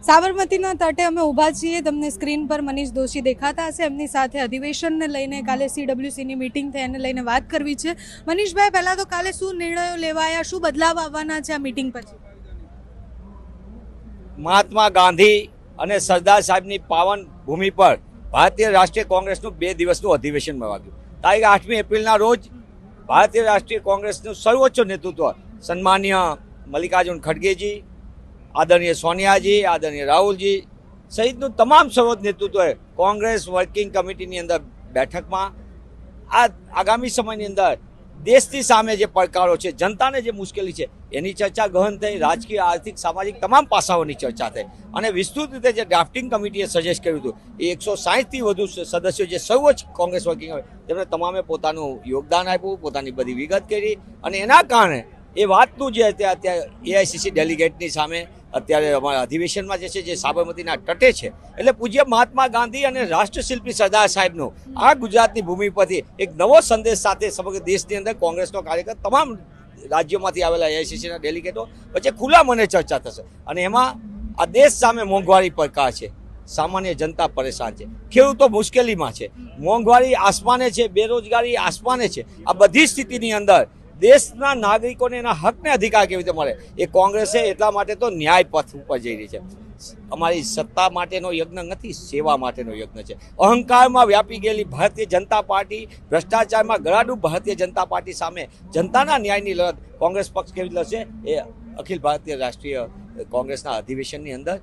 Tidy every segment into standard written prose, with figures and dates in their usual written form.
સાબરમતીના તટે અમે ઊભા છીએ। તમને સ્ક્રીન પર મનીષ દોશી દેખાતા હશે। એમની સાથે અધિવેશનને લઈને કાલે CWCની મીટિંગ થઈ એને લઈને વાત કરવી છે। મનીષભાઈ, પહેલા તો કાલે શું નિર્ણયો લેવાયા, શું બદલાવ આવવાના છે આ મીટિંગ પછી? મહાત્મા ગાંધી અને સરદાર સાહેબની પાવન ભૂમિ પર ભારતીય રાષ્ટ્રીય કોંગ્રેસનું 2 દિવસનું અધિવેશન મળવાયું। તારીખ 8મી એપ્રિલના રોજ ભારતીય રાષ્ટ્રીય કોંગ્રેસનું સર્વોચ્ચ નેતૃત્વ સન્માનીય મલ્લિકાર્જુન ખડગેજી, આદરણીય સોનિયાજી, આદરણીય રાહુલજી સહિતનું તમામ સર્વોચ્ચ નેતૃત્વએ કોંગ્રેસ વર્કિંગ કમિટીની અંદર બેઠકમાં આ આગામી સમયની અંદર દેશની સામે જે પડકારો છે, જનતાને જે મુશ્કેલી છે એની ચર્ચા ગહન થઈ। રાજકીય, આર્થિક, સામાજિક તમામ પાસાઓની ચર્ચા થઈ અને વિસ્તૃત રીતે જે ડ્રાફ્ટિંગ કમિટીએ સજેસ્ટ કર્યું હતું એ 160થી વધુ સદસ્યો જે સર્વોચ્ચ કોંગ્રેસ વર્કિંગ હોય તેમણે તમામે પોતાનું યોગદાન આપ્યું, પોતાની બધી વિગત કરી અને એના કારણે એ વાતનું જે અત્યારે AICC ડેલિગેટની સામે અત્યારે અમારા અધિવેશનમાં જે છે જે સાબરમતીના તટે છે એટલે પૂજ્ય મહાત્મા ગાંધી અને રાષ્ટ્રશિલ્પી સરદાર સાહેબનું આ ગુજરાતની ભૂમિ પરથી એક નવો સંદેશ સાથે સમગ્ર દેશની અંદર કોંગ્રેસનો કાર્યકર તમામ રાજ્યોમાંથી આવેલા AICCના ડેલિગેટો વચ્ચે ખુલ્લા મને ચર્ચા થશે અને એમાં આ દેશ સામે મોંઘવારી પડકાર છે, સામાન્ય જનતા પરેશાન છે, ખેડૂતો મુશ્કેલીમાં છે, મોંઘવારી આસમાને છે, બેરોજગારી આસમાને છે। આ બધી સ્થિતિની અંદર દેશના નાગરિકોને એના હકને અધિકાર કેવી રીતે મળે એ કોંગ્રેસે એટલા માટે તો ન્યાય પથ ઉપર જઈ રહી છે। અમારી સત્તા માટેનો યજ્ઞ નથી, સેવા માટેનો યજ્ઞ છે। અહંકારમાં વ્યાપી ગયેલી ભારતીય જનતા પાર્ટી, ભ્રષ્ટાચારમાં ગળાડૂબ ભારતીય જનતા પાર્ટી સામે જનતાના ન્યાયની લડત કોંગ્રેસ પક્ષ કેવી લડશે એ અખિલ ભારતીય રાષ્ટ્રીય કોંગ્રેસના અધિવેશનની અંદર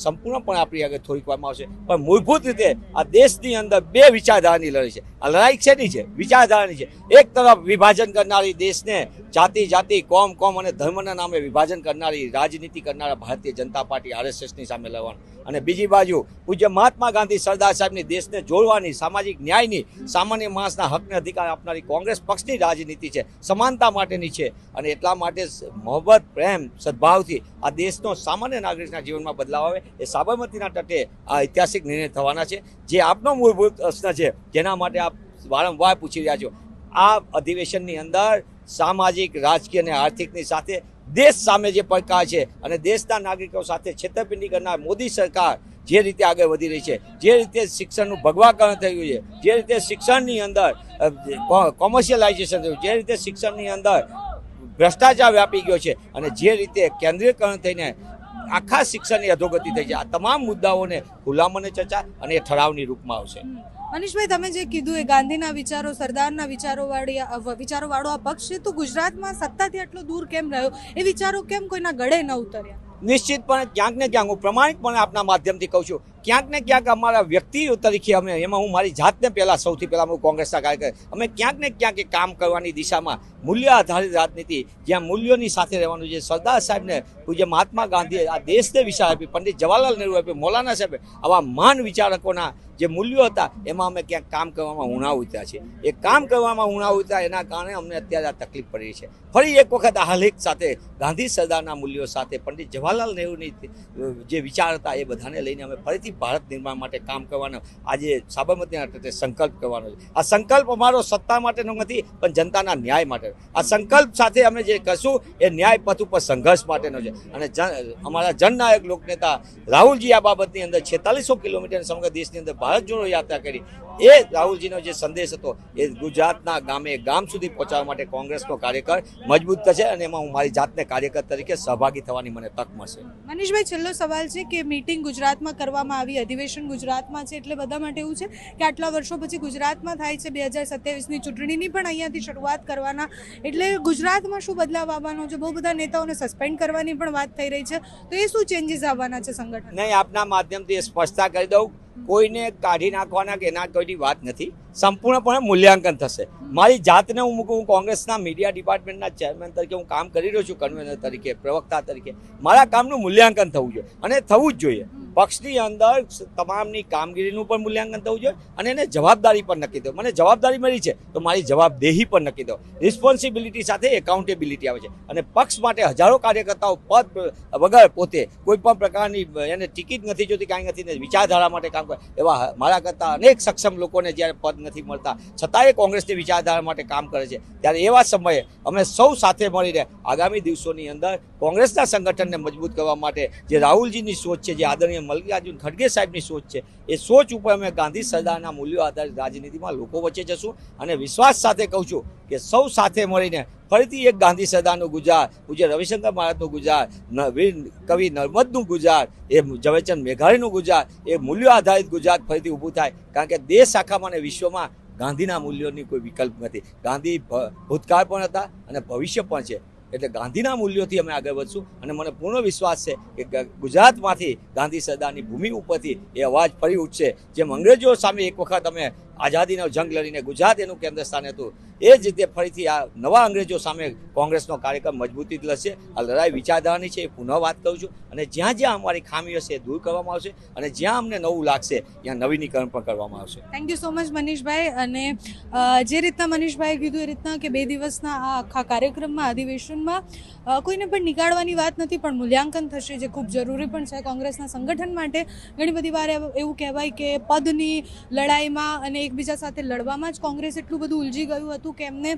સંપૂર્ણપણે આપણી આગળ થોડીક વારમાં આવશે। પણ મૂળભૂત રીતે આ દેશની અંદર 2 વિચારધારાની લડાઈ છે। આ લડાઈ શેની છે? વિચારધારાની છે। એક તરફ વિભાજન કરનારી, દેશને જાતિ, કોમ અને ધર્મના નામે વિભાજન કરનારી રાજનીતિ કરનારા ભારતીય જનતા પાર્ટી RSSની સામે લડવાનું અને બીજી બાજુ પૂજ્ય મહાત્મા ગાંધી સરદાર સાહેબની દેશને જોડવાની, સામાજિક ન્યાયની, સામાન્ય માણસના હકને અધિકાર આપનારી કોંગ્રેસ પક્ષની રાજનીતિ છે, સમાનતા માટેની છે અને એટલા માટે મોહબ્બત, પ્રેમ, સદભાવથી આ દેશનો સામાન્ય નાગરિકના જીવનમાં બદલાવ આવે એ સાબરમતીના તટે આ ઐતિહાસિક નિર્ણય થવાના છે જે આપનો મૂળભૂત પ્રશ્ન છે જેના માટે આપ વારંવાર પૂછી રહ્યા છો। આ અધિવેશનની અંદર સામાજિક, રાજકીય અને આર્થિકની સાથે દેશ સામે જે પડકાર છે અને દેશના નાગરિકો સાથે છેતરપિંડી કરનાર મોદી સરકાર જે રીતે આગળ વધી રહી છે, જે રીતે શિક્ષણનું ભગવાકરણ થયું છે, જે રીતે શિક્ષણની અંદર કોમર્શિયલાઇઝેશન થયું, જે રીતે શિક્ષણની અંદર ભ્રષ્ટાચાર વ્યાપી ગયો છે અને જે રીતે કેન્દ્રીયકરણ થઈને આખા શિક્ષણની અધોગતિ થઈ છે, આ તમામ મુદ્દાઓને ખુલ્લા મને ચર્ચા અને એ ઠરાવની રૂપમાં આવશે। મનીષભાઈ, તમે જે કીધું એ ગાંધીના વિચારો, સરદારના વિચારોવાળો આ પક્ષ છે, તો ગુજરાતમાં સત્તાથી આટલો દૂર કેમ રહ્યો? એ વિચારો કેમ કોઈના ગળે ન ઉતર્યા? નિશ્ચિતપણે ક્યાંક ને ક્યાંક હું પ્રમાણિકપણે આપના માધ્યમથી કહું છું, ક્યાંક ને ક્યાંક અમારા વ્યક્તિ તરીકે અમે એમાં હું મારી જાતને સૌથી પહેલાં હું કોંગ્રેસના કાર્યકર અમે ક્યાંક ને ક્યાંક એ કામ કરવાની દિશામાં મૂલ્ય આધારિત રાજનીતિ, જ્યાં મૂલ્યોની સાથે રહેવાનું છે, સરદાર સાહેબને, પૂજ્ય મહાત્મા ગાંધીએ આ દેશને વિચાર આપી, પંડિત જવાહરલાલ નહેરુ આપ્યું, મૌલાના સાહેબે આવા મહાન વિચારકોના જે મૂલ્યો હતા એમાં અમે ક્યાંક કામ કરવામાં ઉણા ઉતર્યા છે। એ કામ કરવામાં ઉણા ઉતર્યા એના કારણે અમને અત્યારે આ તકલીફ પડી છે। ફરી એક વખત આ હાલેક સાથે ગાંધી સરદારના મૂલ્યો સાથે પંડિત જવાહરલાલ નહેરુની જે વિચાર હતા એ બધાને લઈને અમે ફરીથી ભારત નિર્માણ માટે કામ કરવાનો આજે સાબરમતીના તટે સંકલ્પ કરવાનો છે। આ સંકલ્પ અમારો સત્તા માટેનો નથી પણ જનતાના ન્યાય માટે। આ સંકલ્પ સાથે અમે જે કરશું એ ન્યાય પથ ઉપર સંઘર્ષ માટેનો છે અને અમારા જનનાયક લોકનેતા રાહુલજી આ બાબતની અંદર 4600 કિલોમીટર સમગ્ર દેશની અંદર ભારત જોડો યાત્રા કરી। એ રાહુલજીનો જે સંદેશ હતો એ ગુજરાતના ગામ સુધી પહોંચાડવા માટે કોંગ્રેસનો કાર્યકર મજબૂત થશે અને એમાં હું મારી જાતને કાર્યકર તરીકે સહભાગી થવાની મને તક મળશે। મનીષભાઈ, છેલ્લો સવાલ છે કે મીટિંગ ગુજરાતમાં કરવામાં આવી, અધિવેશન ગુજરાતમાં છે એટલે બધા માટે એવું છે કે આટલા વર્ષો પછી ગુજરાતમાં થાય છે, 2027ની ચૂંટણીની પણ અહીંયાથી શરૂઆત કરવાના, એટલે ગુજરાતમાં શું બદલાવ આવવાનો છે? બહુ બધા નેતાઓને સસ્પેન્ડ કરવાની પણ વાત થઈ રહી છે, તો એ શું ચેન્જીસ આવવાના છે સંગઠન? નહીં, આપના માધ્યમથી સ્પષ્ટતા કરી દઉં, કોઈને કાઢી નાખવાના કે એના કોઈની વાત નથી, સંપૂર્ણપણે મૂલ્યાંકન થશે। મારી જાતને હું મૂકું, હું કોંગ્રેસના મીડિયા ડિપાર્ટમેન્ટના ચેરમેન તરીકે હું કામ કરી રહ્યો છું, કન્વીનર તરીકે, પ્રવક્તા તરીકે, મારા કામનું મૂલ્યાંકન થવું જોઈએ અને થવું જ જોઈએ। પક્ષની અંદર તમામની કામગીરીનું પણ મૂલ્યાંકન થવું જોઈએ અને એને જવાબદારી પણ નક્કી થવું. મને જવાબદારી મળી છે તો મારી જવાબદેહી પણ નક્કી થવું. રિસ્પોન્સિબિલિટી સાથે એકાઉન્ટેબિલિટી આવે છે અને પક્ષ માટે હજારો કાર્યકર્તાઓ પદ વગર પોતે કોઈ પણ પ્રકારની એને ટિકિટ નથી જોતી, કાંઈ નથી, વિચારધારા માટે કામ કરે એવા મારા કરતાં અનેક સક્ષમ લોકોને જ્યારે પદ નથી મળતા છતાંય કોંગ્રેસની વિચારધારા માટે કામ કરે છે, ત્યારે એવા સમયે અમે સૌ સાથે મળીને આગામી દિવસોની અંદર કોંગ્રેસના સંગઠનને મજબૂત કરવા માટે જે રાહુલજીની સોચ છે, જે આદરણીય મલ્લિકાર્જુન ખડગે સાહેબની સોચ છે, એ સોચ ઉપર અમે ગાંધી સરદારના મૂલ્યો આધારિત રાજનીતિમાં લોકો વચ્ચે જશું અને વિશ્વાસ સાથે કહું છું કે સૌ સાથે મળીને ફરીથી એક ગાંધી સરદારનું ગુજરાત, પૂજ્ય રવિશંકર મહારાજનું ગુજરાત, વીર કવિ નર્મદનું ગુજરાત, એ ઝવેરચંદ મેઘાણીનું ગુજરાત, એ મૂલ્યો આધારિત ગુજરાત ફરીથી ઊભું થાય. કારણ કે દેશ આખામાં અને વિશ્વમાં ગાંધીના મૂલ્યોની કોઈ વિકલ્પ નથી. ગાંધી ભૂતકાળ પણ હતા અને ભવિષ્ય પણ છે. એટલે ગાંધીના મૂલ્યોથી અમે આગળ વધશું અને મને પૂર્ણ વિશ્વાસ છે કે ગુજરાતમાંથી ગાંધી સરદારની ભૂમિ ઉપરથી એ અવાજ ફરી ઉઠશે. જેમ અંગ્રેજો સામે એક વખત અમે આઝાદીનો જંગ લડીને ગુજરાત એનું કેન્દ્ર સ્થાન હતું, એ જ રીતે ફરીથી આ નવા અંગ્રેજો સામે કોંગ્રેસનો કાર્યક્રમ મજબૂતી લડશે. આ લડાઈ વિચારધારાની છે, એ પુનઃ વાત કરું છું અને જ્યાં જ્યાં અમારી ખામી હશે એ દૂર કરવામાં આવશે અને જ્યાં અમને નવું લાગશે ત્યાં નવીનીકરણ પણ કરવામાં આવશે. થેન્ક યુ સો મચ મનીષભાઈ. અને જે રીતના મનીષભાઈએ કીધું એ રીતના કે 2 દિવસના આ આખા કાર્યક્રમમાં અધિવેશનમાં કોઈને પણ નીકાળવાની વાત નથી, પણ મૂલ્યાંકન થશે, જે ખૂબ જરૂરી પણ છે કોંગ્રેસના સંગઠન માટે. ઘણી બધી વાર એવું કહેવાય કે પદની લડાઈમાં અને એકબીજા સાથે લડવામાં જ કોંગ્રેસ એટલું બધું ઉલઝી ગયું હતું કે એમને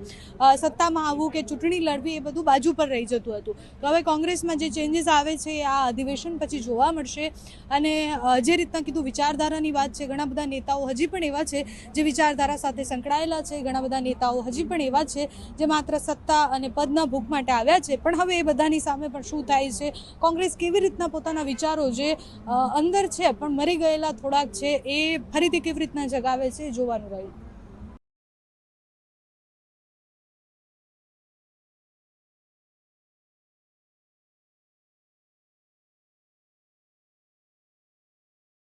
સત્તામાં આવવું કે ચૂંટણી લડવી એ બધું બાજુ પર રહી જતું હતું. તો હવે કોંગ્રેસમાં જે ચેન્જીસ આવે છે આ અધિવેશન પછી જોવા મળશે. અને જે રીતના કીધું વિચારધારાની વાત છે, ઘણા બધા નેતાઓ હજી પણ એવા છે જે વિચારધારા સાથે સંકળાયેલા છે, ઘણા બધા નેતાઓ હજી પણ એવા છે જે માત્ર સત્તા અને પદના ભૂખ માટે આવ્યા છે. પણ હવે એ બધાની સામે પણ શું થાય છે, કોંગ્રેસ કેવી રીતના પોતાના વિચારો જે અંદર છે પણ મરી ગયેલા થોડાક છે એ ફરીથી કેવી રીતના જગાવે છે જોવાનું રહ્યું.